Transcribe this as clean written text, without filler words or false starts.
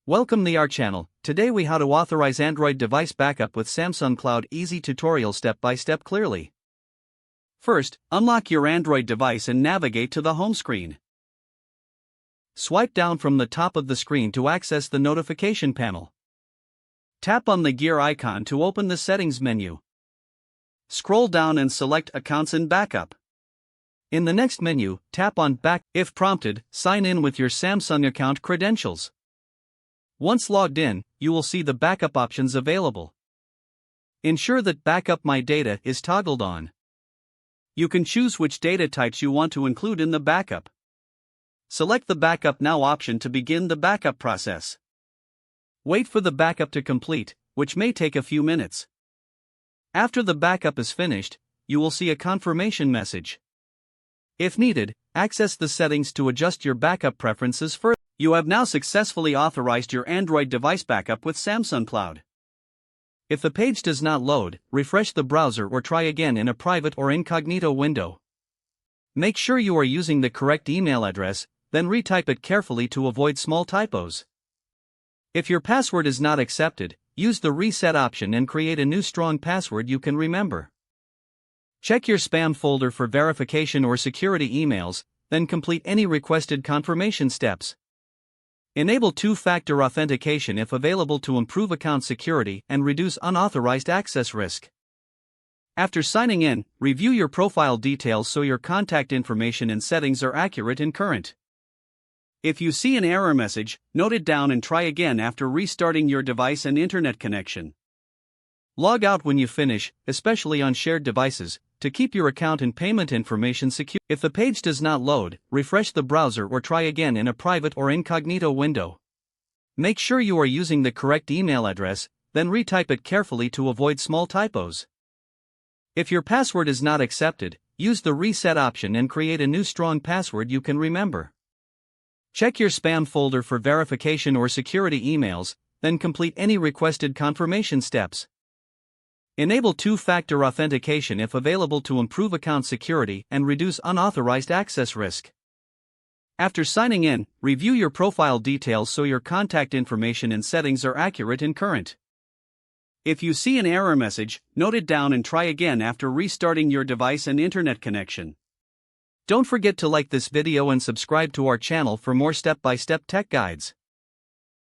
Welcome to our channel. Today we how to authorize Android device backup with Samsung Cloud. Easy tutorial step by step clearly. First, unlock your Android device and navigate to the home screen. Swipe down from the top of the screen to access the notification panel. Tap on the gear icon to open the settings menu. Scroll down and select Accounts and Backup. In the next menu, tap on Back. If prompted, sign in with your Samsung account credentials. Once logged in, you will see the backup options available. Ensure that Backup My Data is toggled on. You can choose which data types you want to include in the backup. Select the Backup Now option to begin the backup process. Wait for the backup to complete, which may take a few minutes. After the backup is finished, you will see a confirmation message. If needed, access the settings to adjust your backup preferences further. You have now successfully authorized your Android device backup with Samsung Cloud. If the page does not load, refresh the browser or try again in a private or incognito window. Make sure you are using the correct email address, then retype it carefully to avoid small typos. If your password is not accepted, use the reset option and create a new strong password you can remember. Check your spam folder for verification or security emails, then complete any requested confirmation steps. Enable two-factor authentication if available to improve account security and reduce unauthorized access risk. After signing in, review your profile details so your contact information and settings are accurate and current. If you see an error message, note it down and try again after restarting your device and internet connection. Log out when you finish, especially on shared devices, to keep your account and payment information secure. If the page does not load, refresh the browser or try again in a private or incognito window. Make sure you are using the correct email address, then retype it carefully to avoid small typos. If your password is not accepted, use the reset option and create a new strong password you can remember. Check your spam folder for verification or security emails, then complete any requested confirmation steps. Enable two-factor authentication if available to improve account security and reduce unauthorized access risk. After signing in, review your profile details so your contact information and settings are accurate and current. If you see an error message, note it down and try again after restarting your device and internet connection. Don't forget to like this video and subscribe to our channel for more step-by-step tech guides.